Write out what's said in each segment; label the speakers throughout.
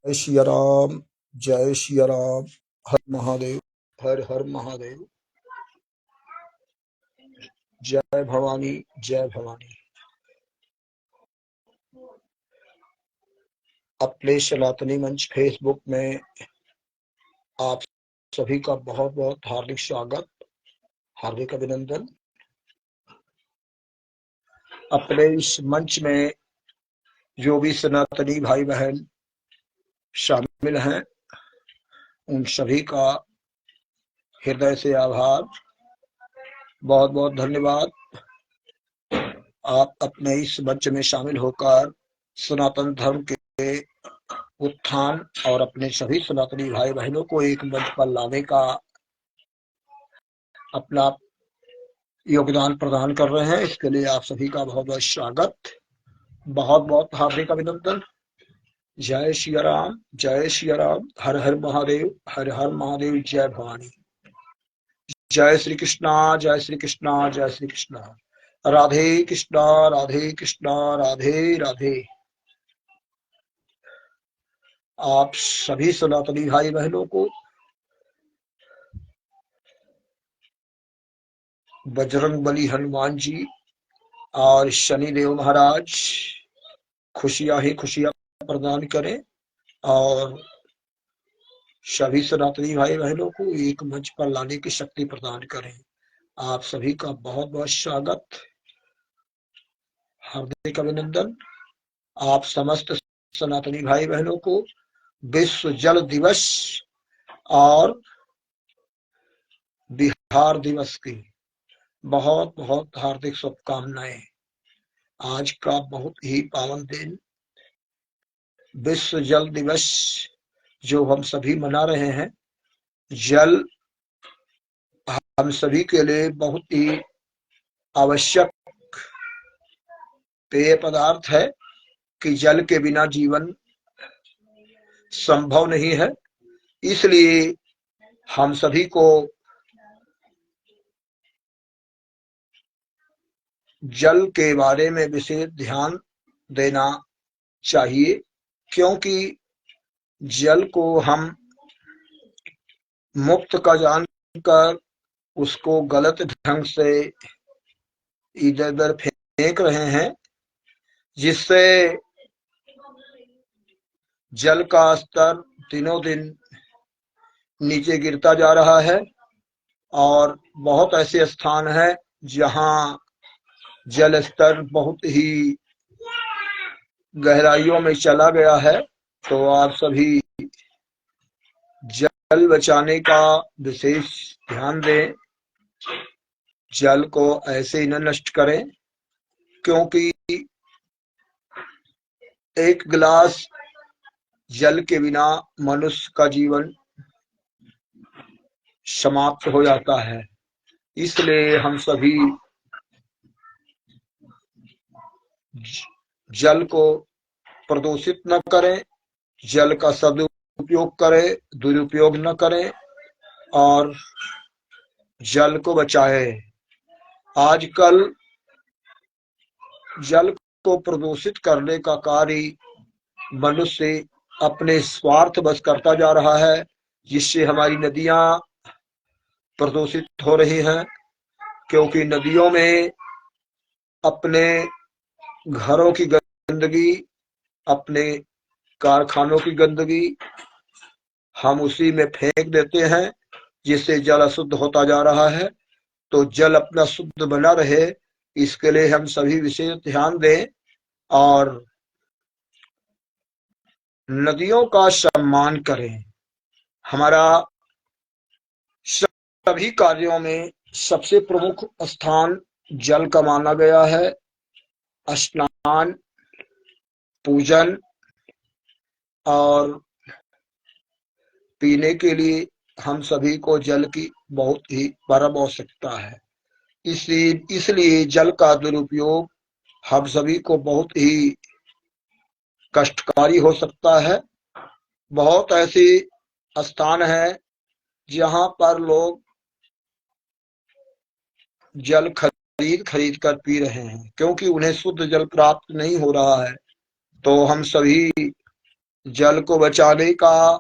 Speaker 1: श्री राम, जय श्री राम। हर महादेव, हर हर महादेव। जय भवानी, जय भवानी। अपने सनातनी मंच फेसबुक में आप सभी का बहुत बहुत हार्दिक स्वागत, हार्दिक अभिनंदन। अपने इस मंच में जो भी सनातनी भाई बहन शामिल हैं, उन सभी का हृदय से आभार, बहुत बहुत धन्यवाद। आप अपने इस मंच में शामिल होकर सनातन धर्म के उत्थान और अपने सभी सनातनी भाई बहनों को एक मंच पर लाने का अपना योगदान प्रदान कर रहे हैं। इसके लिए आप सभी का बहुत बहुत स्वागत, बहुत बहुत हार्दिक अभिनंदन। जय श्री राम, जय श्री राम। हर हर महादेव, हर हर महादेव। जय भवानी। जय श्री कृष्णा, जय श्री कृष्णा, जय श्री कृष्णा। राधे कृष्णा, राधे कृष्णा, राधे राधे। आप सभी सनातनी भाई बहनों को बजरंग बली हनुमान जी और शनिदेव महाराज खुशियां ही खुशियां प्रदान करें और सभी सनातनी भाई बहनों को एक मंच पर लाने की शक्ति प्रदान करें। आप सभी का बहुत बहुत स्वागत, हार्दिक अभिनंदन। आप समस्त सनातनी भाई बहनों को विश्व जल दिवस और बिहार दिवस की बहुत बहुत हार्दिक शुभकामनाएं। आज का बहुत ही पावन दिन विश्व जल दिवस जो हम सभी मना रहे हैं। जल हम सभी के लिए बहुत ही आवश्यक पेय पदार्थ है कि जल के बिना जीवन संभव नहीं है। इसलिए हम सभी को जल के बारे में विशेष ध्यान देना चाहिए, क्योंकि जल को हम मुक्त का जानकर उसको गलत ढंग से इधर उधर फेंक रहे हैं, जिससे जल का स्तर दिनों दिन नीचे गिरता जा रहा है और बहुत ऐसे स्थान हैं जहां जल स्तर बहुत ही गहराइयों में चला गया है। तो आप सभी जल बचाने का विशेष ध्यान दें, जल को ऐसे ही न नष्ट करें, क्योंकि एक गिलास जल के बिना मनुष्य का जीवन समाप्त हो जाता है। इसलिए हम सभी जल को प्रदूषित न करें, जल का सदुपयोग करें, दुरुपयोग न करें और जल को बचाएं। आजकल जल को प्रदूषित करने का कार्य मनुष्य अपने स्वार्थ बस करता जा रहा है, जिससे हमारी नदियां प्रदूषित हो रही हैं। क्योंकि नदियों में अपने घरों की गंदगी, अपने कारखानों की गंदगी हम उसी में फेंक देते हैं, जिससे जल अशुद्ध होता जा रहा है। तो जल अपना शुद्ध बना रहे, इसके लिए हम सभी विशेष ध्यान दें और नदियों का सम्मान करें। हमारा सभी कार्यों में सबसे प्रमुख स्थान जल का माना गया है। स्नान, पूजन और पीने के लिए हम सभी को जल की बहुत ही परम आवश्यकता है। इसलिए जल का दुरुपयोग हम सभी को बहुत ही कष्टकारी हो सकता है। बहुत ऐसे स्थान हैं जहां पर लोग जल खरीद कर पी रहे हैं, क्योंकि उन्हें शुद्ध जल प्राप्त नहीं हो रहा है। तो हम सभी जल को बचाने का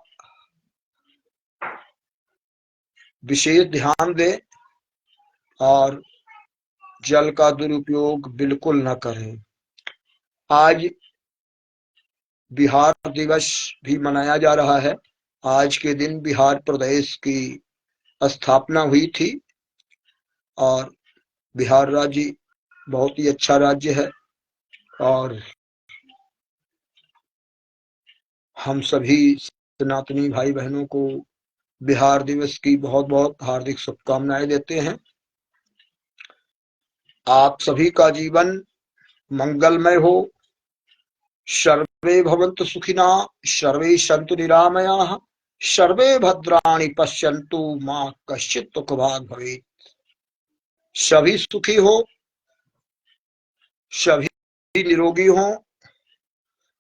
Speaker 1: विशेष ध्यान दें और जल का दुरुपयोग बिल्कुल न करें। आज बिहार दिवस भी मनाया जा रहा है। आज के दिन बिहार प्रदेश की स्थापना हुई थी और बिहार राज्य बहुत ही अच्छा राज्य है और हम सभी सनातनी भाई बहनों को बिहार दिवस की बहुत बहुत हार्दिक शुभकामनाएं देते हैं। आप सभी का जीवन मंगलमय हो। सर्वे भवन्तु सुखिना, सर्वे सन्तु निरामयाः, सर्वे भद्राणि पश्यन्तु मा कश्चित् दुःखभाग् भवेत्। सभी सुखी हो, सभी निरोगी हो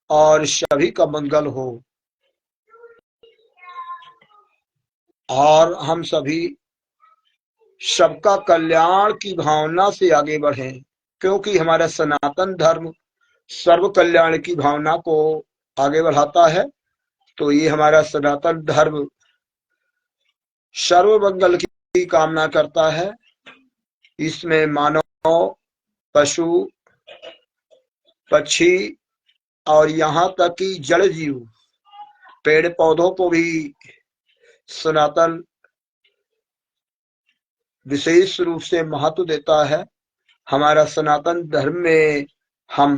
Speaker 1: और सभी का मंगल हो और हम सभी सबका कल्याण की भावना से आगे बढ़ें, क्योंकि हमारा सनातन धर्म सर्व कल्याण की भावना को आगे बढ़ाता है। तो ये हमारा सनातन धर्म सर्व मंगल की कामना करता है। इसमें मानव, पशु, पक्षी और यहाँ तक कि जड़ जीव, पेड़ पौधों को भी सनातन विशेष रूप से महत्व देता है। हमारा सनातन धर्म में हम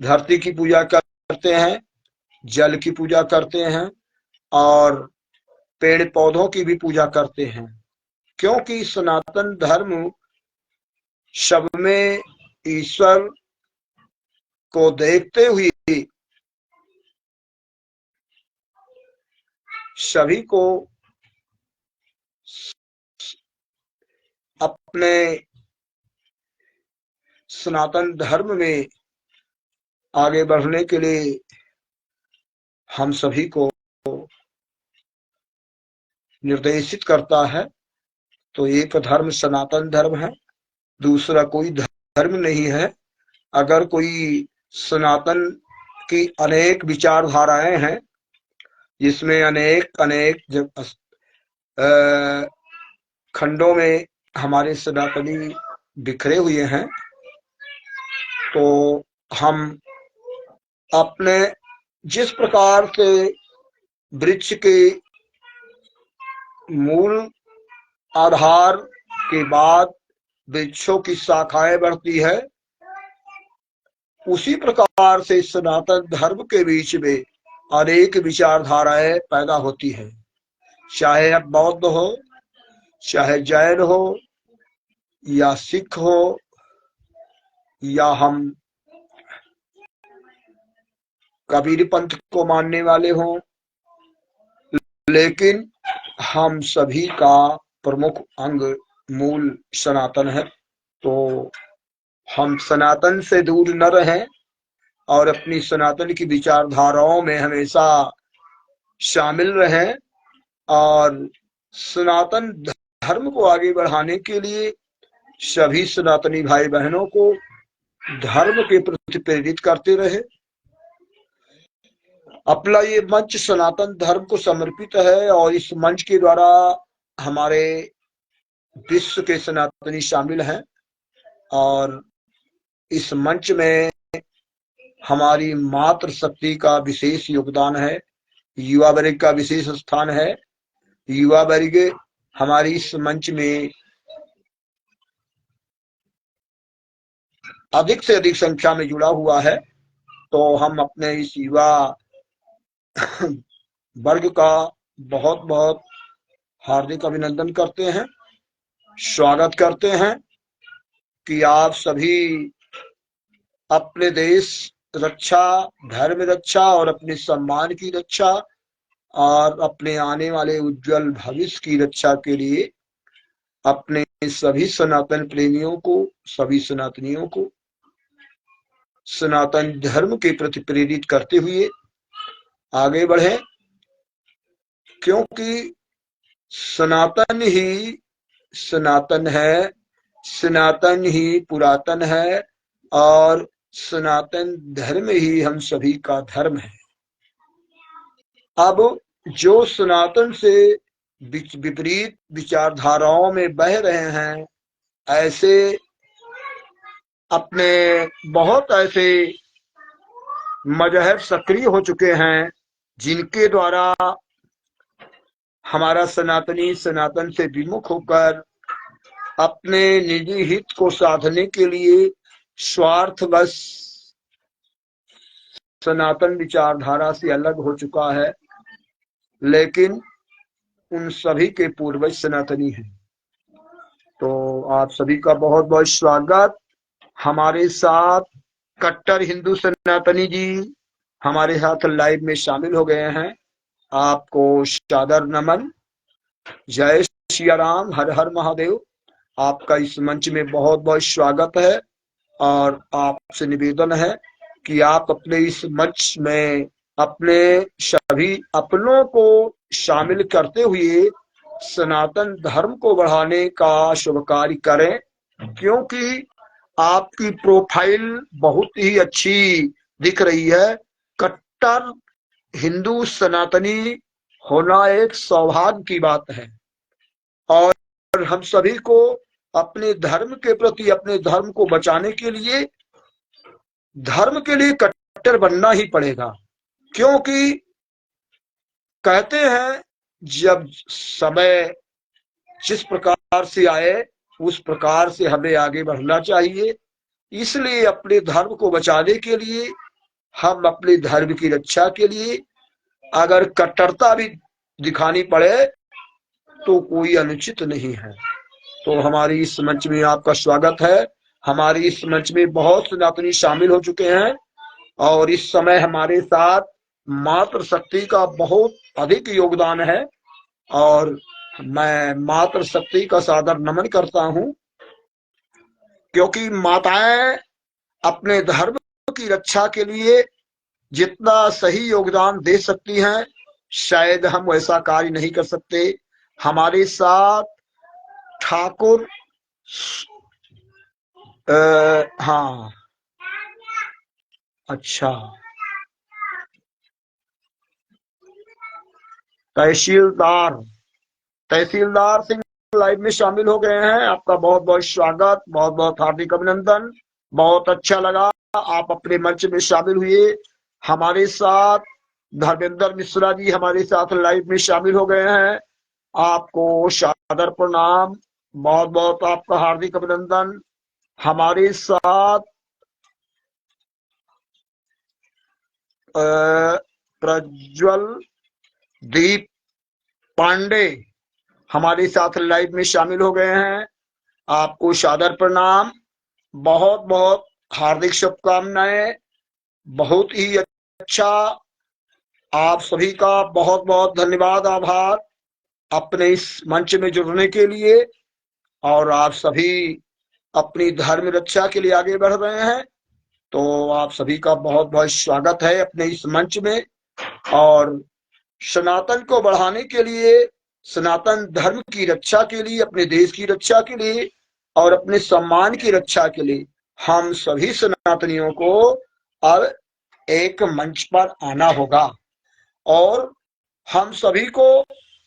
Speaker 1: धरती की पूजा करते हैं, जल की पूजा करते हैं और पेड़ पौधों की भी पूजा करते हैं, क्योंकि सनातन धर्म सब में ईश्वर को देखते हुए सभी को अपने सनातन धर्म में आगे बढ़ने के लिए हम सभी को निर्देशित करता है। तो एक धर्म सनातन धर्म है, दूसरा कोई धर्म नहीं है। अगर कोई सनातन की अनेक विचारधाराएं हैं, जिसमें अनेक अनेक खंडों में हमारे सनातनी बिखरे हुए हैं, तो हम अपने जिस प्रकार से वृक्ष के मूल आधार के बाद वृक्षों की शाखाएं बढ़ती है, उसी प्रकार से सनातन धर्म के बीच में अनेक विचारधाराएं पैदा होती है। चाहे अब बौद्ध हो, चाहे जैन हो या सिख हो या हम कबीर पंथ को मानने वाले हों, लेकिन हम सभी का प्रमुख अंग मूल सनातन है। तो हम सनातन से दूर न रहें और अपनी सनातन की विचारधाराओं में हमेशा शामिल रहें और सनातन धर्म को आगे बढ़ाने के लिए सभी सनातनी भाई बहनों को धर्म के प्रति प्रेरित करते रहे। अपना ये मंच सनातन धर्म को समर्पित है और इस मंच के द्वारा हमारे विश्व के सनातनी शामिल हैं और इस मंच में हमारी मातृ शक्ति का विशेष योगदान है, युवा वर्ग का विशेष स्थान है। युवा वर्ग हमारी इस मंच में अधिक से अधिक संख्या में जुड़ा हुआ है। तो हम अपने इस युवा वर्ग का बहुत बहुत हार्दिक अभिनंदन करते हैं, स्वागत करते हैं कि आप सभी अपने देश रक्षा, धर्म रक्षा और अपने सम्मान की रक्षा और अपने आने वाले उज्जवल भविष्य की रक्षा के लिए अपने सभी सनातन प्रेमियों को, सभी सनातनियों को सनातन धर्म के प्रति प्रेरित करते हुए आगे बढ़े, क्योंकि सनातन ही सनातन है, सनातन ही पुरातन है और सनातन धर्म ही हम सभी का धर्म है। अब जो सनातन से विपरीत विचारधाराओं में बह रहे हैं, ऐसे अपने बहुत ऐसे मजहब सक्रिय हो चुके हैं जिनके द्वारा हमारा सनातनी सनातन से विमुख होकर अपने निजी हित को साधने के लिए स्वार्थवश सनातन विचारधारा से अलग हो चुका है। लेकिन उन सभी के पूर्वज सनातनी हैं। तो आप सभी का बहुत बहुत स्वागत। हमारे साथ कट्टर हिंदू सनातनी जी हमारे साथ लाइव में शामिल हो गए हैं। आपको सादर नमन। जय सिया राम, हर हर महादेव। आपका इस मंच में बहुत बहुत स्वागत है और आपसे निवेदन है कि आप अपने इस मंच में अपने सभी अपनों को शामिल करते हुए सनातन धर्म को बढ़ाने का शुभ कार्य करें, क्योंकि आपकी प्रोफाइल बहुत ही अच्छी दिख रही है। कट्टर हिंदू सनातनी होना एक सौभाग्य की बात है और हम सभी को अपने धर्म के प्रति, अपने धर्म को बचाने के लिए धर्म के लिए कट्टर बनना ही पड़ेगा। क्योंकि कहते हैं जब समय जिस प्रकार से आए उस प्रकार से हमें आगे बढ़ना चाहिए। इसलिए अपने धर्म को बचाने के लिए, हम अपने धर्म की रक्षा के लिए अगर कट्टरता भी दिखानी पड़े तो कोई अनुचित नहीं है। तो हमारी इस मंच में आपका स्वागत है। हमारी इस मंच में बहुत सनातनी शामिल हो चुके हैं और इस समय हमारे साथ मातृशक्ति का बहुत अधिक योगदान है और मैं मातृशक्ति का सादर नमन करता हूं, क्योंकि माताएं अपने धर्म की रक्षा के लिए जितना सही योगदान दे सकती हैं, शायद हम वैसा कार्य नहीं कर सकते। हमारे साथ ठाकुर हाँ, अच्छा, तहसीलदार सिंह लाइव में शामिल हो गए हैं। आपका बहुत बहुत स्वागत, बहुत बहुत हार्दिक अभिनंदन। बहुत अच्छा लगा आप अपने मंच में शामिल हुए। हमारे साथ धर्मेंद्र मिश्रा जी हमारे साथ लाइव में शामिल हो गए हैं। आपको सादर प्रणाम, बहुत बहुत आपका हार्दिक अभिनंदन। हमारे साथ प्रज्वल दीप पांडे हमारे साथ लाइव में शामिल हो गए हैं। आपको सादर प्रणाम, बहुत बहुत हार्दिक शुभकामनाएं। बहुत ही अच्छा, आप सभी का बहुत बहुत धन्यवाद, आभार अपने इस मंच में जुड़ने के लिए। और आप सभी अपनी धर्म रक्षा के लिए आगे बढ़ रहे हैं, तो आप सभी का बहुत बहुत स्वागत है अपने इस मंच में। और सनातन को बढ़ाने के लिए, सनातन धर्म की रक्षा के लिए, अपने देश की रक्षा के लिए और अपने सम्मान की रक्षा के लिए हम सभी सनातनियों को अब एक मंच पर आना होगा और हम सभी को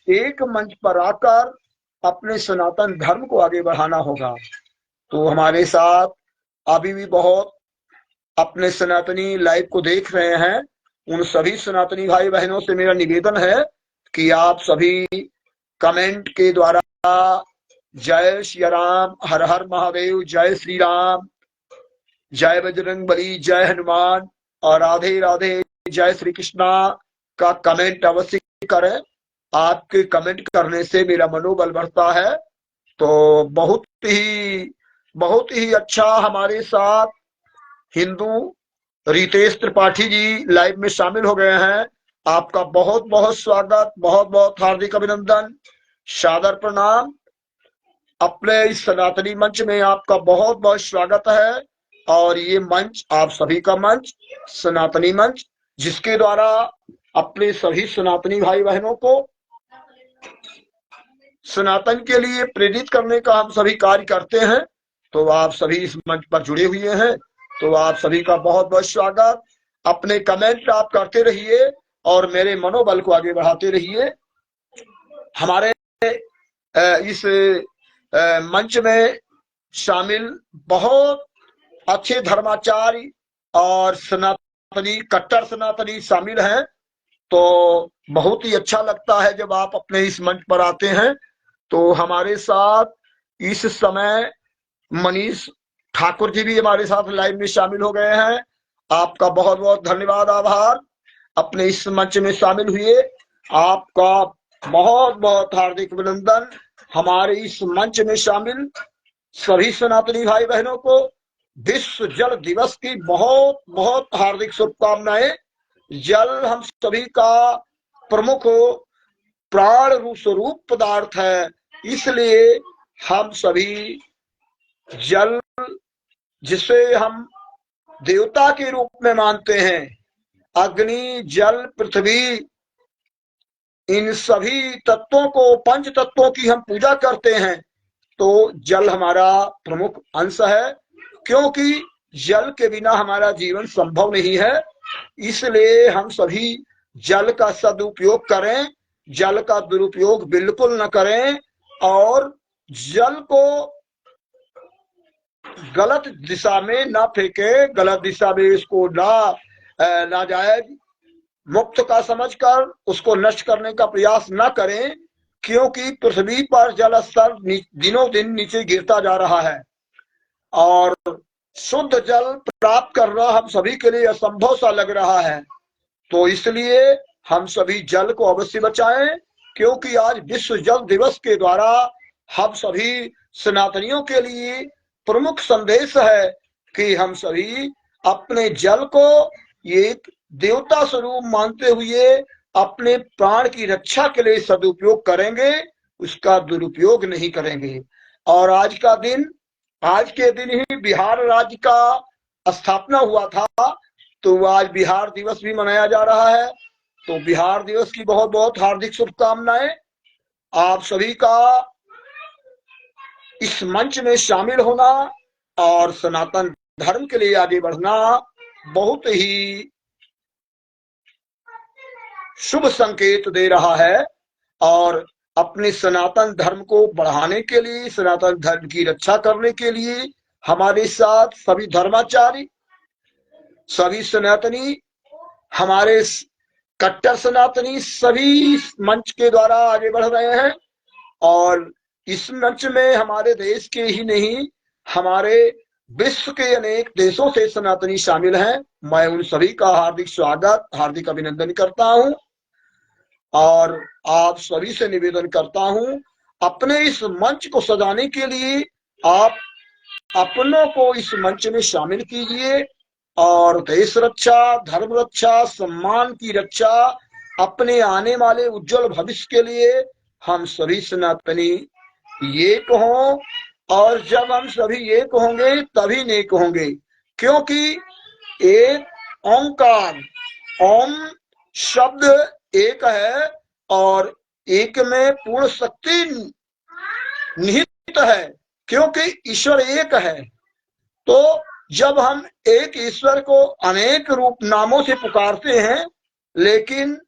Speaker 1: एक मंच पर आकर अपने सनातन धर्म को आगे बढ़ाना होगा। तो हमारे साथ अभी भी बहुत अपने सनातनी लाइव को देख रहे हैं, उन सभी सनातनी भाई बहनों से मेरा निवेदन है कि आप सभी कमेंट के द्वारा जय श्री राम, हर हर महादेव, जय श्री राम, जय बजरंगबली, जय हनुमान और राधे राधे, जय श्री कृष्णा का कमेंट अवश्य करें। आपके कमेंट करने से मेरा मनोबल बढ़ता है। तो बहुत ही अच्छा हमारे साथ हिंदू रितेश त्रिपाठी जी लाइव में शामिल हो गए हैं। आपका बहुत बहुत स्वागत, बहुत बहुत हार्दिक अभिनंदन, सादर प्रणाम। अपने इस सनातनी मंच में आपका बहुत बहुत स्वागत है और ये मंच आप सभी का मंच, सनातनी मंच, जिसके द्वारा अपने सभी सनातनी भाई बहनों को सनातन के लिए प्रेरित करने का हम सभी कार्य करते हैं। तो आप सभी इस मंच पर जुड़े हुए हैं तो आप सभी का बहुत बहुत स्वागत। अपने कमेंट आप करते रहिए और मेरे मनोबल को आगे बढ़ाते रहिए। हमारे इस मंच में शामिल बहुत अच्छे धर्माचार्य और सनातनी, कट्टर सनातनी शामिल हैं। तो बहुत ही अच्छा लगता है जब आप अपने इस मंच पर आते हैं। तो हमारे साथ इस समय मनीष ठाकुर जी भी हमारे साथ लाइव में शामिल हो गए हैं। आपका बहुत बहुत धन्यवाद, आभार, अपने इस मंच में शामिल हुए। आपका बहुत बहुत हार्दिक अभिनंदन। हमारे इस मंच में शामिल सभी सनातनी भाई बहनों को विश्व जल दिवस की बहुत बहुत हार्दिक शुभकामनाएं। जल हम सभी का प्रमुख प्राण रूप स्वरूप पदार्थ है, इसलिए हम सभी जल, जिसे हम देवता के रूप में मानते हैं, अग्नि, जल, पृथ्वी, इन सभी तत्वों को, पंच तत्वों की हम पूजा करते हैं। तो जल हमारा प्रमुख अंश है, क्योंकि जल के बिना हमारा जीवन संभव नहीं है। इसलिए हम सभी जल का सदुपयोग करें, जल का दुरुपयोग बिल्कुल न करें, और जल को गलत दिशा में ना फेंके, गलत दिशा में इसको नाजायज मुक्त का समझकर उसको नष्ट करने का प्रयास न करें, क्योंकि पृथ्वी पर जल स्तर दिनों दिन नीचे गिरता जा रहा है और शुद्ध जल प्राप्त करना हम सभी के लिए असंभव सा लग रहा है। तो इसलिए हम सभी जल को अवश्य बचाएं, क्योंकि आज विश्व जल दिवस के द्वारा हम सभी सनातनियों के लिए प्रमुख संदेश है कि हम सभी अपने जल को एक देवता स्वरूप मानते हुए अपने प्राण की रक्षा के लिए सदुपयोग करेंगे, उसका दुरुपयोग नहीं करेंगे। और आज के दिन ही बिहार राज्य का स्थापना हुआ था, तो आज बिहार दिवस भी मनाया जा रहा है। तो बिहार दिवस की बहुत बहुत हार्दिक शुभकामनाएं। आप सभी का इस मंच में शामिल होना और सनातन धर्म के लिए आगे बढ़ना बहुत ही शुभ संकेत दे रहा है। और अपने सनातन धर्म को बढ़ाने के लिए, सनातन धर्म की रक्षा करने के लिए हमारे साथ सभी धर्माचार्य, सभी सनातनी, हमारे कट्टर सनातनी सभी मंच के द्वारा आगे बढ़ रहे हैं। और इस मंच में हमारे देश के ही नहीं, हमारे विश्व के अनेक देशों से सनातनी शामिल हैं। मैं उन सभी का हार्दिक स्वागत, हार्दिक अभिनंदन करता हूं और आप सभी से निवेदन करता हूं, अपने इस मंच को सजाने के लिए आप अपनों को इस मंच में शामिल कीजिए और देश रक्षा, धर्म रक्षा, सम्मान की रक्षा, अपने आने वाले उज्जवल भविष्य के लिए हम सभी सनातनी एक हों। और जब हम सभी एक होंगे तभी नेक होंगे, क्योंकि एक ओंकार, ओम शब्द एक है और एक में पूर्ण शक्ति निहित है, क्योंकि ईश्वर एक है। तो जब हम एक ईश्वर को अनेक रूप नामों से पुकारते हैं, लेकिन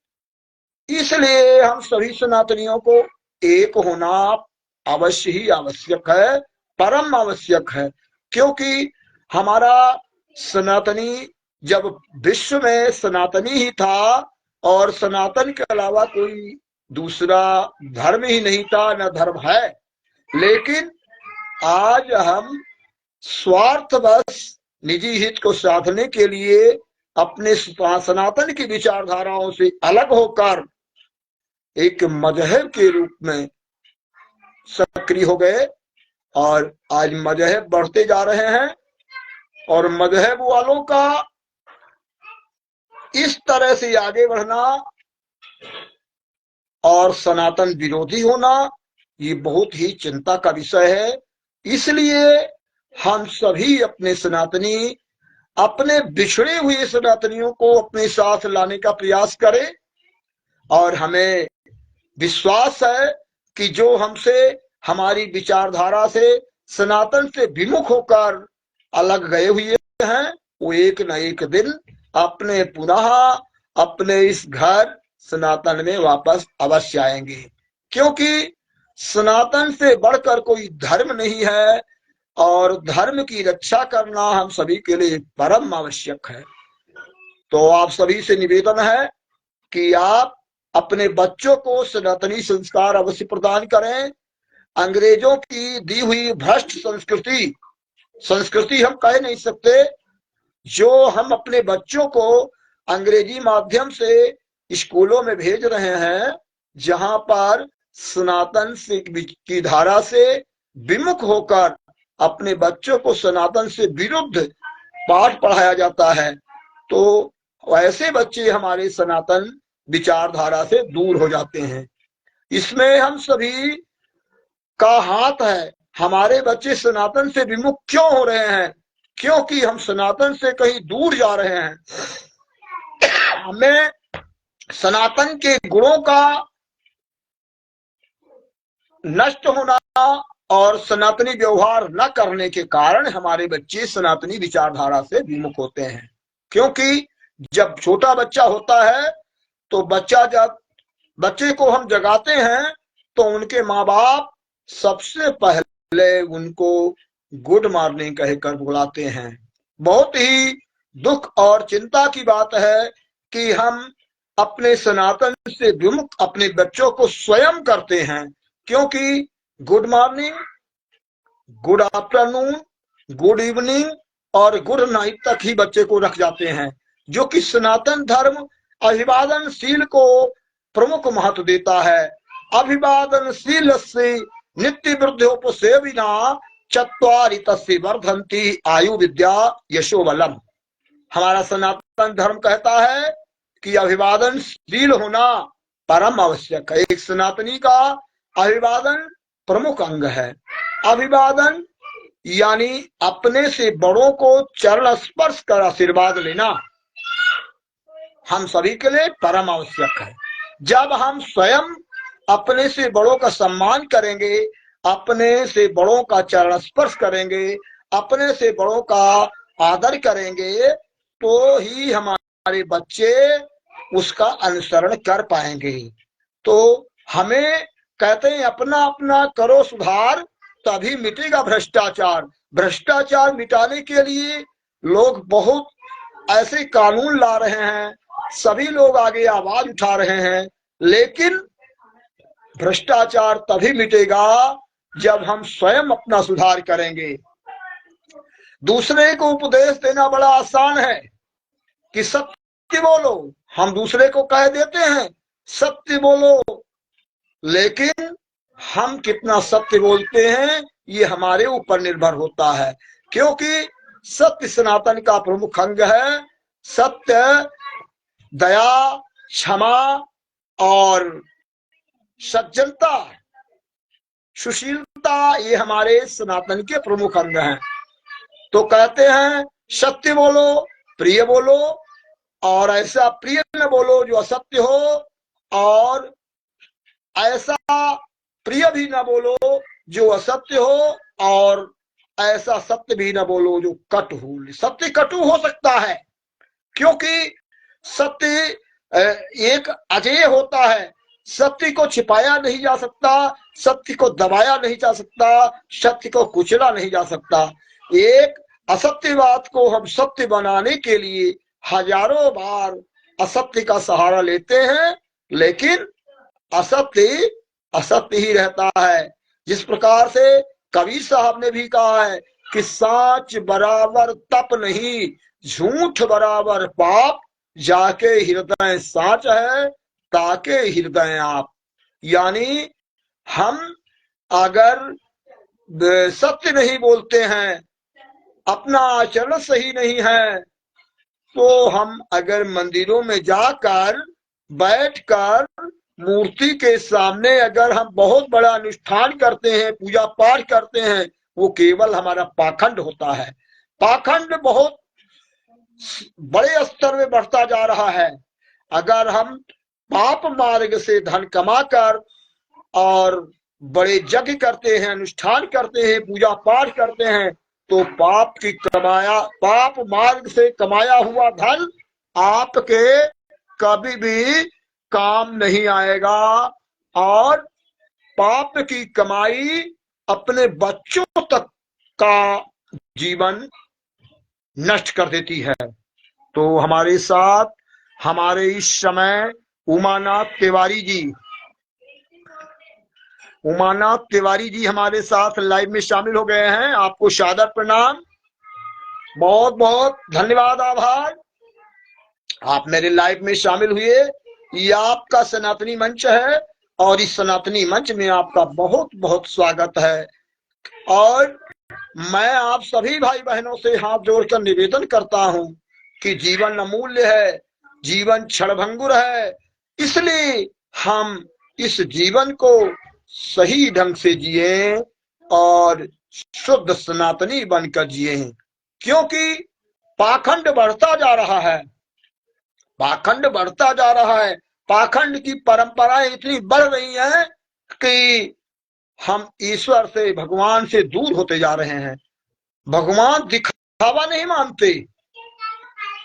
Speaker 1: इसलिए हम सभी सनातनियों को एक होना अवश्य ही आवश्यक है, परम आवश्यक है। क्योंकि हमारा सनातनी, जब विश्व में सनातनी ही था और सनातन के अलावा कोई दूसरा धर्म ही नहीं था, न धर्म है, लेकिन आज हम स्वार्थवश निजी हित को साधने के लिए अपने सनातन की विचारधाराओं से अलग होकर एक मजहब के रूप में सक्रिय हो गए और आज मजहब बढ़ते जा रहे हैं। और मजहब वालों का इस तरह से आगे बढ़ना और सनातन विरोधी होना, ये बहुत ही चिंता का विषय है। इसलिए हम सभी अपने सनातनी, अपने बिछड़े हुए सनातनियों को अपने साथ लाने का प्रयास करें। और हमें विश्वास है कि जो हमसे, हमारी विचारधारा से, सनातन से विमुख होकर अलग गए हुए हैं वो एक न एक दिन अपने पुनः अपने इस घर सनातन में वापस अवश्य आएंगे, क्योंकि सनातन से बढ़कर कोई धर्म नहीं है और धर्म की रक्षा करना हम सभी के लिए परम आवश्यक है। तो आप सभी से निवेदन है कि आप अपने बच्चों को सनातनी संस्कार अवश्य प्रदान करें। अंग्रेजों की दी हुई भ्रष्ट संस्कृति हम कह नहीं सकते, जो हम अपने बच्चों को अंग्रेजी माध्यम से स्कूलों में भेज रहे हैं, जहां पर सनातन से की धारा से विमुख होकर अपने बच्चों को सनातन से विरुद्ध पाठ पढ़ाया जाता है, तो ऐसे बच्चे हमारे सनातन विचारधारा से दूर हो जाते हैं। इसमें हम सभी का हाथ है। हमारे बच्चे सनातन से विमुख क्यों हो रहे हैं? क्योंकि हम सनातन से कहीं दूर जा रहे हैं। हमें सनातन के गुणों का नष्ट होना और सनातनी व्यवहार न करने के कारण हमारे बच्चे सनातनी विचारधारा से विमुख होते हैं। क्योंकि जब छोटा बच्चा होता है तो जब बच्चे को हम जगाते हैं तो उनके माँ बाप सबसे पहले उनको गुड मॉर्निंग कहकर बुलाते हैं। बहुत ही दुख और चिंता की बात है कि हम अपने सनातन से विमुख अपने बच्चों को स्वयं करते हैं, क्योंकि good morning, good afternoon, good evening और गुड नाइट तक ही बच्चे को रख जाते हैं, जो कि सनातन धर्म अभिवादनशील को प्रमुख महत्व देता है। अभिवादनशील से नित्य वृद्धोपसेविना चत्वारि तस्य वर्धन्ति आयु विद्या यशो बलम। हमारा सनातन धर्म कहता है कि अभिवादनशील होना परम आवश्यक है। एक सनातनी का अभिवादन प्रमुख अंग है। अभिवादन यानी अपने से बड़ों को चरण स्पर्श कर आशीर्वाद लेना हम सभी के लिए परम आवश्यक है। जब हम स्वयं अपने से बड़ों का सम्मान करेंगे, अपने से बड़ों का चरण स्पर्श करेंगे, अपने से बड़ों का आदर करेंगे, तो ही हमारे बच्चे उसका अनुसरण कर पाएंगे। तो हमें कहते हैं अपना अपना करो सुधार, तभी मिटेगा भ्रष्टाचार। भ्रष्टाचार मिटाने के लिए लोग बहुत ऐसे कानून ला रहे हैं, सभी लोग आगे आवाज उठा रहे हैं, लेकिन भ्रष्टाचार तभी मिटेगा जब हम स्वयं अपना सुधार करेंगे। दूसरे को उपदेश देना बड़ा आसान है कि सत्य बोलो, हम दूसरे को कह देते हैं सत्य बोलो, लेकिन हम कितना सत्य बोलते हैं ये हमारे ऊपर निर्भर होता है, क्योंकि सत्य सनातन का प्रमुख अंग है। सत्य, दया, क्षमा और सज्जनता, सुशीलता, ये हमारे सनातन के प्रमुख अंग हैं। तो कहते हैं सत्य बोलो, प्रिय बोलो, और ऐसा प्रिय न बोलो जो असत्य हो, और ऐसा प्रिय भी न बोलो जो असत्य हो, और ऐसा सत्य भी न बोलो जो कटु हो। सत्य कटु हो सकता है, क्योंकि सत्य एक अजेय होता है। सत्य को छिपाया नहीं जा सकता, सत्य को दबाया नहीं जा सकता, सत्य को कुचला नहीं जा सकता। एक असत्य बात को हम सत्य बनाने के लिए हजारों बार असत्य का सहारा लेते हैं, लेकिन असत्य असत्य ही रहता है। जिस प्रकार से कबीर साहब ने भी कहा है कि साच बराबर तप नहीं, झूठ बराबर पाप, जाके हृदय साच है ताके हृदय आप। यानी हम अगर सत्य नहीं बोलते हैं, अपना आचरण सही नहीं है, तो हम अगर मंदिरों में जाकर बैठकर मूर्ति के सामने अगर हम बहुत बड़ा अनुष्ठान करते हैं, पूजा पाठ करते हैं, वो केवल हमारा पाखंड होता है। पाखंड बहुत बड़े स्तर में बढ़ता जा रहा है। अगर हम पाप मार्ग से धन कमाकर और बड़े यज्ञ करते हैं, अनुष्ठान करते हैं, पूजा पाठ करते हैं, तो पाप मार्ग से कमाया हुआ धन आपके कभी भी काम नहीं आएगा, और पाप की कमाई अपने बच्चों तक का जीवन नष्ट कर देती है। तो हमारे साथ हमारे इस समय उमानाथ तिवारी जी हमारे साथ लाइव में शामिल हो गए हैं। आपको सादर प्रणाम, बहुत बहुत धन्यवाद, आभार, आप मेरे लाइव में शामिल हुए। ये आपका सनातनी मंच है और इस सनातनी मंच में आपका बहुत बहुत स्वागत है। और मैं आप सभी भाई बहनों से हाथ जोड़कर निवेदन करता हूं कि जीवन अमूल्य है, जीवन क्षणभंगुर है, इसलिए हम इस जीवन को सही ढंग से जिए और शुद्ध सनातनी बनकर जिए, क्योंकि पाखंड बढ़ता जा रहा है, पाखंड की परंपराएं इतनी बढ़ रही हैं कि हम ईश्वर से, भगवान से दूर होते जा रहे हैं। भगवान दिखावा नहीं मानते।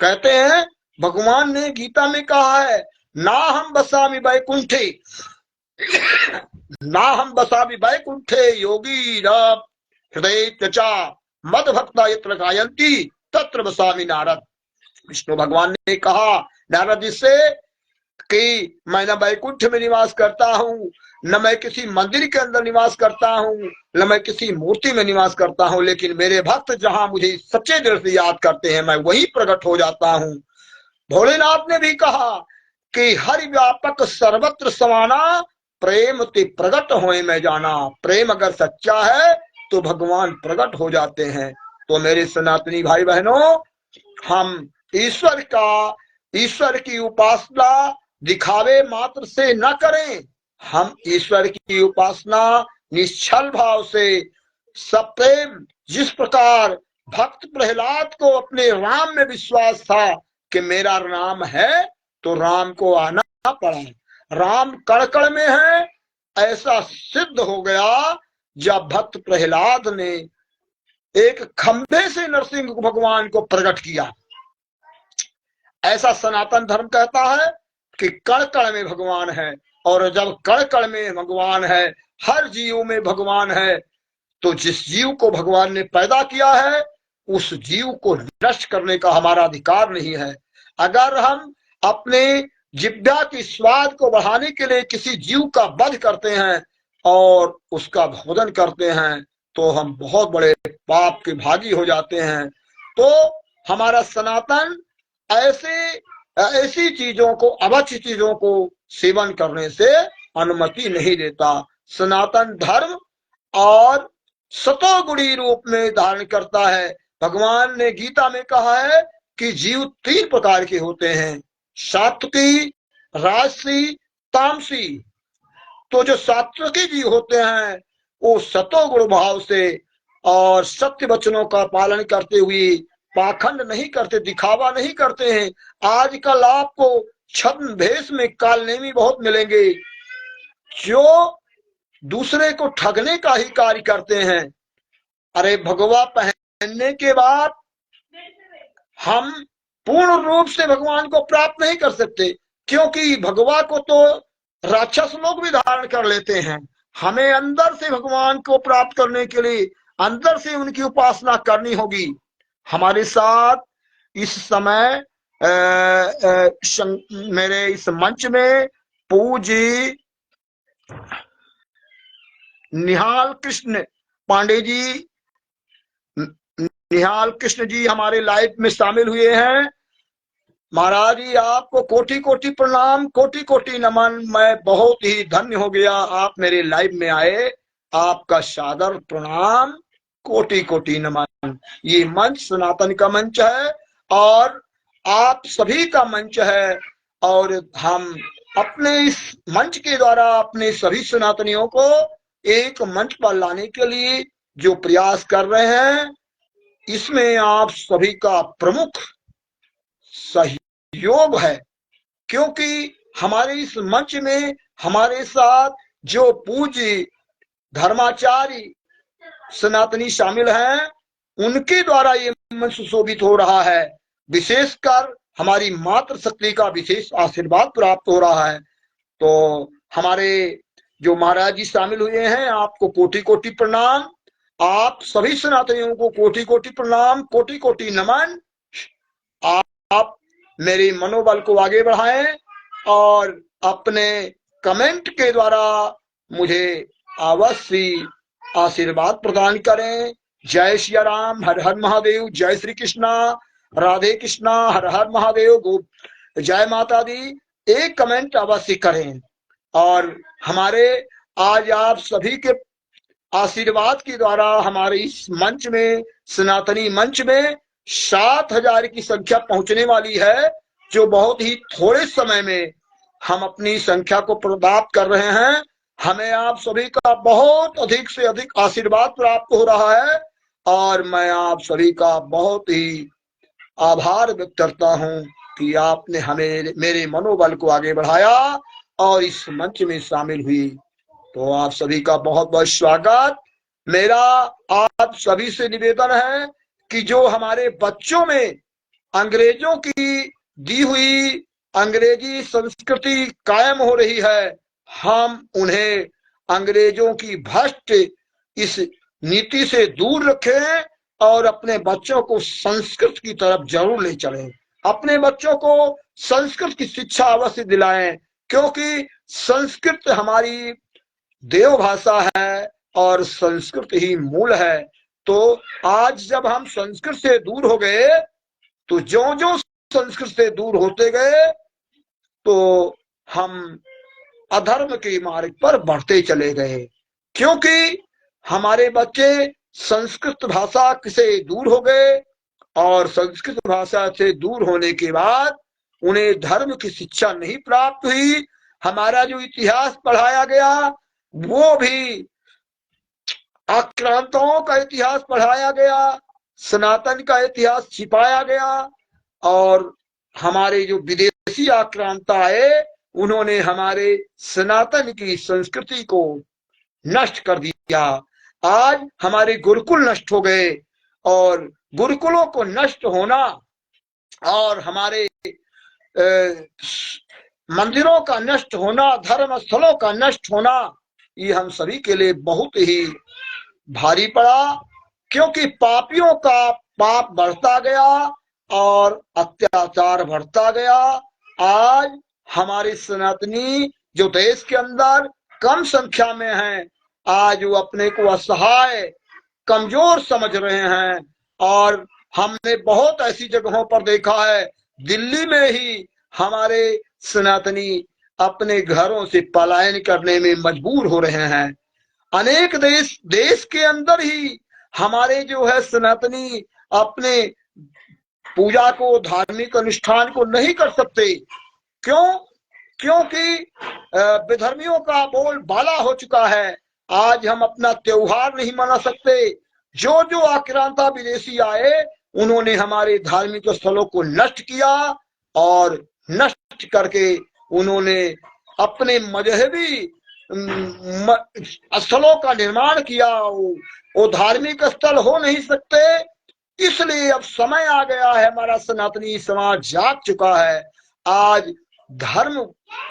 Speaker 1: कहते हैं, भगवान ने गीता में कहा है, ना हम बसामि वैकुंठे योगी हृदय चा मद भक्ता यत्र गायन्ति तत्र बसामि नारद। विष्णु भगवान ने कहा नारद जी से कि मैं न वैकुंठ में निवास करता हूँ, न मैं किसी मंदिर के अंदर निवास करता हूँ, न मैं किसी मूर्ति में निवास करता हूँ, लेकिन मेरे भक्त जहां मुझे सच्चे दिल से याद करते हैं, मैं वहीं प्रकट हो जाता हूँ। भोलेनाथ ने भी कहा कि हरि व्यापक सर्वत्र समाना, प्रेम ते प्रकट होए मैं जाना। प्रेम अगर सच्चा है तो भगवान प्रकट हो जाते हैं। तो मेरे सनातनी भाई बहनों, हम ईश्वर की उपासना दिखावे मात्र से न करें, हम ईश्वर की उपासना निश्चल भाव से, सप्रेम, जिस प्रकार भक्त प्रहलाद को अपने राम में विश्वास था कि मेरा राम है तो राम को आना पड़ा, राम कड़कड़ में है, ऐसा सिद्ध हो गया जब भक्त प्रहलाद ने एक खंभे से नरसिंह भगवान को प्रकट किया। ऐसा सनातन धर्म कहता है कि कण कण में भगवान है, और जब कण कण में भगवान है, हर जीव में भगवान है, तो जिस जीव को भगवान ने पैदा किया है उस जीव को नष्ट करने का हमारा अधिकार नहीं है। अगर हम अपने जिह्वा की स्वाद को बढ़ाने के लिए किसी जीव का वध करते हैं और उसका भोजन करते हैं तो हम बहुत बड़े पाप के भागी हो जाते हैं। तो हमारा सनातन ऐसी चीजों को, अवच्य चीजों को सेवन करने से अनुमति नहीं देता। सनातन धर्म और सतोगुणी रूप में धारण करता है। भगवान ने गीता में कहा है कि जीव 3 प्रकार के होते हैं, सात्विकी, राजसी, तामसी। तो जो सात्विकी जीव होते हैं वो सतोगुण भाव से और सत्य वचनों का पालन करते हुए पाखंड नहीं करते, दिखावा नहीं करते हैं। आजकल आपको छद्म भेष में कालनेमी बहुत मिलेंगे जो दूसरे को ठगने का ही कार्य करते हैं। अरे भगवा पहनने के बाद हम पूर्ण रूप से भगवान को प्राप्त नहीं कर सकते, क्योंकि भगवा को तो राक्षस लोग भी धारण कर लेते हैं। हमें अंदर से भगवान को प्राप्त करने के लिए अंदर से उनकी उपासना करनी होगी। हमारे साथ इस समय मेरे इस मंच में पूज्य निहाल कृष्ण पांडे जी, निहाल कृष्ण जी हमारे लाइव में शामिल हुए हैं। महाराज जी, आपको कोटि कोटि प्रणाम, कोटि कोटि नमन। मैं बहुत ही धन्य हो गया आप मेरे लाइव में आए, आपका सादर प्रणाम, कोटि कोटि नमन। ये मंच सनातन का मंच है और आप सभी का मंच है, और हम अपने इस मंच के द्वारा अपने सभी सनातनियों को एक मंच पर लाने के लिए जो प्रयास कर रहे हैं, इसमें आप सभी का प्रमुख सहयोग है। क्योंकि हमारे इस मंच में हमारे साथ जो पूज्य धर्माचार्य सनातनी शामिल हैं, उनके द्वारा ये मंच सुशोभित हो रहा है। विशेषकर हमारी मातृशक्ति का विशेष आशीर्वाद प्राप्त हो रहा है। तो हमारे जो महाराज जी शामिल हुए हैं, आपको कोटि कोटि प्रणाम। आप सभी सनातनियों को कोटि कोटि प्रणाम, कोटि कोटि नमन। आप मेरे मनोबल को आगे बढ़ाएं और अपने कमेंट के द्वारा मुझे अवश्य आशीर्वाद प्रदान करें। जय सिया राम, हर हर महादेव, जय श्री कृष्णा, राधे कृष्णा, हर हर महादेव, जय माता दी। एक कमेंट अवश्य करें। और हमारे आज आप सभी के आशीर्वाद के द्वारा हमारे इस मंच में, सनातनी मंच में 7,000 की संख्या पहुंचने वाली है, जो बहुत ही थोड़े समय में हम अपनी संख्या को प्राप्त कर रहे हैं। हमें आप सभी का बहुत अधिक से अधिक आशीर्वाद प्राप्त हो रहा है और मैं आप सभी का बहुत ही आभार व्यक्त करता हूं कि आपने हमें, मेरे मनोबल को आगे बढ़ाया और इस मंच में शामिल हुई। तो आप सभी का बहुत बहुत स्वागत। मेरा आप सभी से निवेदन है कि जो हमारे बच्चों में अंग्रेजों की दी हुई अंग्रेजी संस्कृति कायम हो रही है, हम उन्हें अंग्रेजों की भ्रष्ट इस नीति से दूर रखें और अपने बच्चों को संस्कृत की तरफ जरूर ले चलें। अपने बच्चों को संस्कृत की शिक्षा अवश्य दिलाएं, क्योंकि संस्कृत हमारी देव भाषा है और संस्कृत ही मूल है। तो आज जब हम संस्कृत से दूर हो गए, तो जो जो संस्कृत से दूर होते गए, तो हम अधर्म के मार्ग पर बढ़ते चले गए, क्योंकि हमारे बच्चे संस्कृत भाषा से दूर हो गए और संस्कृत भाषा से दूर होने के बाद उन्हें धर्म की शिक्षा नहीं प्राप्त हुई। हमारा जो इतिहास पढ़ाया गया वो भी आक्रांताओं का इतिहास पढ़ाया गया, सनातन का इतिहास छिपाया गया और हमारे जो विदेशी आक्रांता आए उन्होंने हमारे सनातन की संस्कृति को नष्ट कर दिया। आज हमारे गुरुकुल नष्ट हो गए और गुरुकुलों को नष्ट होना और हमारे मंदिरों का नष्ट होना, धर्म स्थलों का नष्ट होना, ये हम सभी के लिए बहुत ही भारी पड़ा, क्योंकि पापियों का पाप बढ़ता गया और अत्याचार बढ़ता गया। आज हमारे सनातनी जो देश के अंदर कम संख्या में हैं, आज वो अपने को असहाय, कमजोर समझ रहे हैं और हमने बहुत ऐसी जगहों पर देखा है, दिल्ली में ही हमारे सनातनी अपने घरों से पलायन करने में मजबूर हो रहे हैं। अनेक देश के अंदर ही हमारे जो है सनातनी अपने पूजा को, धार्मिक अनुष्ठान को नहीं कर सकते। क्यों? क्योंकि विधर्मियों का बोल बाला हो चुका है। आज हम अपना त्योहार नहीं मना सकते। जो जो आक्रांता विदेशी आए उन्होंने हमारे धार्मिक स्थलों को नष्ट किया और नष्ट करके उन्होंने अपने मजहबी स्थलों का निर्माण किया। वो धार्मिक स्थल हो नहीं सकते। इसलिए अब समय आ गया है, हमारा सनातनी समाज जाग चुका है। आज धर्म,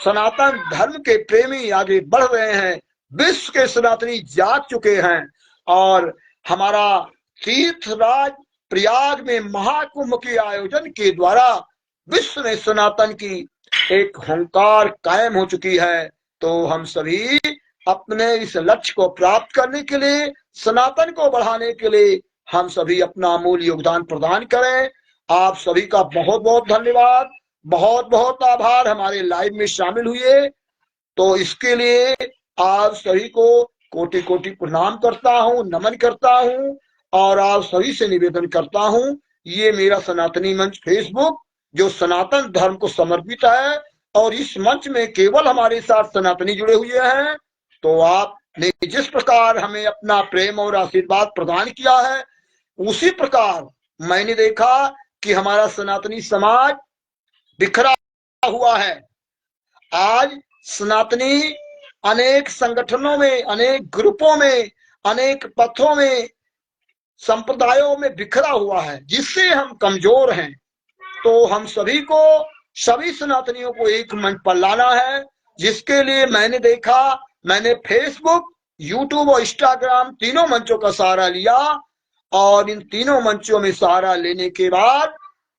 Speaker 1: सनातन धर्म के प्रेमी आगे बढ़ रहे हैं। विश्व के सनातनी जाग चुके हैं और हमारा तीर्थराज प्रयाग में महाकुंभ के आयोजन के द्वारा विश्व में सनातन की एक हुंकार कायम हो चुकी है। तो हम सभी अपने इस लक्ष्य को प्राप्त करने के लिए, सनातन को बढ़ाने के लिए हम सभी अपना अमूल्य योगदान प्रदान करें। आप सभी का बहुत बहुत धन्यवाद, बहुत बहुत आभार हमारे लाइव में शामिल हुए। तो इसके लिए आप सभी को कोटि कोटि प्रणाम करता हूँ, नमन करता हूँ और आप सभी से निवेदन करता हूँ, ये मेरा सनातनी मंच फेसबुक जो सनातन धर्म को समर्पित है और इस मंच में केवल हमारे साथ सनातनी जुड़े हुए हैं। तो आपने जिस प्रकार हमें अपना प्रेम और आशीर्वाद प्रदान किया है, उसी प्रकार मैंने देखा कि हमारा सनातनी समाज बिखरा हुआ है। आज सनातनी अनेक संगठनों में, अनेक ग्रुपों में, अनेक पथों में संप्रदायों में बिखरा हुआ है, जिससे हम कमजोर हैं। तो हम सभी को, सभी सनातनियों को एक मंच पर लाना है, जिसके लिए मैंने फेसबुक, यूट्यूब और इंस्टाग्राम तीनों मंचों का सहारा लिया। और इन तीनों मंचों में सहारा लेने के बाद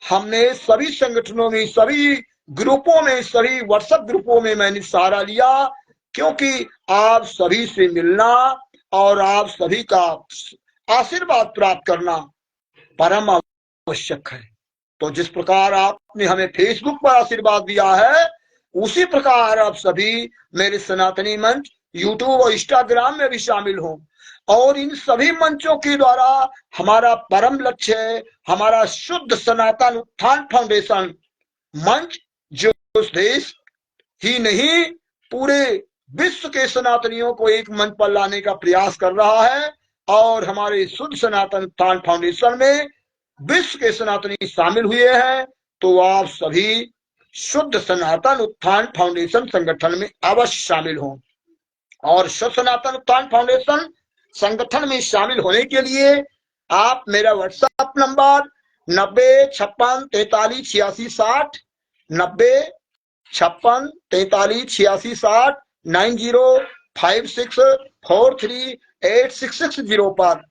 Speaker 1: हमने सभी संगठनों में, सभी ग्रुपों में, सभी व्हाट्सएप ग्रुपों में मैंने सहारा लिया, क्योंकि आप सभी से मिलना और आप सभी का आशीर्वाद प्राप्त करना परम आवश्यक है। तो जिस प्रकार आपने हमें फेसबुक पर आशीर्वाद दिया है, उसी प्रकार आप सभी मेरे सनातनी मंच यूट्यूब और इंस्टाग्राम में भी शामिल हों। और इन सभी मंचों के द्वारा हमारा परम लक्ष्य है, हमारा शुद्ध सनातन उत्थान फाउंडेशन मंच, जो उस देश ही नहीं पूरे विश्व के सनातनियों को एक मंच पर लाने का प्रयास कर रहा है। और हमारे शुद्ध सनातन उत्थान फाउंडेशन में विश्व के सनातनी शामिल हुए हैं। तो आप सभी शुद्ध सनातन उत्थान फाउंडेशन संगठन में अवश्य शामिल हों। और शुद्ध सनातन उत्थान फाउंडेशन संगठन में शामिल होने के लिए आप मेरा व्हाट्सएप नंबर 9056438660 9056438660 9056438660 पर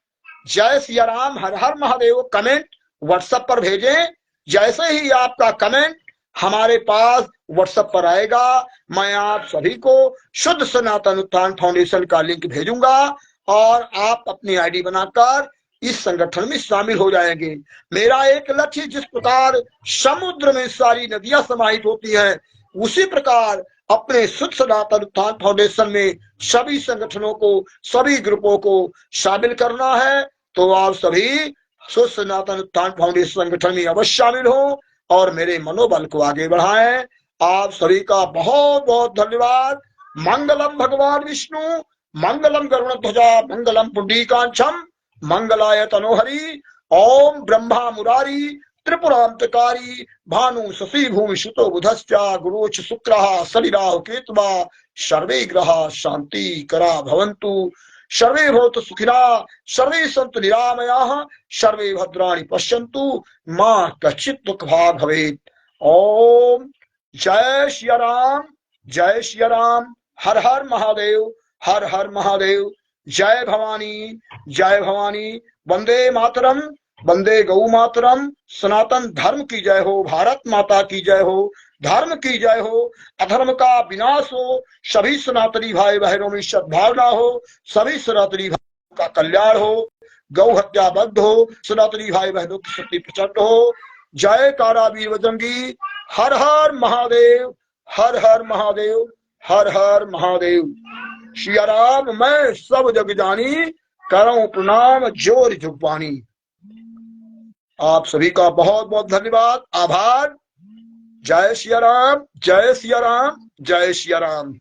Speaker 1: जय सिया राम, हर हर महादेव कमेंट व्हाट्सएप पर भेजें। जैसे ही आपका कमेंट हमारे पास व्हाट्सएप पर आएगा, मैं आप सभी को शुद्ध सनातन उत्थान फाउंडेशन का लिंक भेजूंगा और आप अपनी आईडी बनाकर इस संगठन में शामिल हो जाएंगे। मेरा एक लक्ष्य, जिस प्रकार समुद्र में सारी नदियां समाहित होती हैं, उसी प्रकार अपने शुद्ध सनातन उत्थान फाउंडेशन में सभी संगठनों को, सभी ग्रुपों को शामिल करना है। तो आप सभी शुद्ध सनातन उत्थान फाउंडेशन संगठन में अवश्य शामिल हो और मेरे मनोबल को आगे बढ़ाएं। आप सभी का बहुत बहुत धन्यवाद। मंगलम भगवान विष्णु, मंगलम गरुड़ध्वजा, मंगलम पुंडरीकाक्षम, मंगलाय तनोहरि। ओम ब्रह्मा मुरारी त्रिपुरांतकारी भानु शशि भूमि सुतो बुधश्चा गुरुच शुक्रः शनि राहु केतुवा सर्वे ग्रहा शांति करा भवन्तु। सर्वे भवन्तु सुखिनः, सर्वे सन्तु निरामयाः, सर्वे भद्राणि पश्यन्तु, मा कश्चित् दुःखभाग् भवेत्। ओम जय श्री राम, जय श्री राम। हर हर महादेव, हर हर महादेव। जय भवानी, जय भवानी। वंदे मातरम, वंदे गौ मातरम। सनातन धर्म की जय हो, भारत माता की जय हो, धर्म की जय हो, अधर्म का विनाश हो, सभी सनातनी भाई बहनों में सद्भावना हो, सभी सनातनी भाई का कल्याण हो, गौ हत्या बंद हो, सनातनी भाई बहनों की शक्ति प्रचंड हो। जय कारावीर बजरंगी। हर हर महादेव, हर हर महादेव, हर हर महादेव। श्री राम मैं सब जग जानी, करूं प्रणाम जोर जुगबानी। आप सभी का बहुत बहुत धन्यवाद, आभार। जय श्री राम, जय श्री राम, जय श्री राम।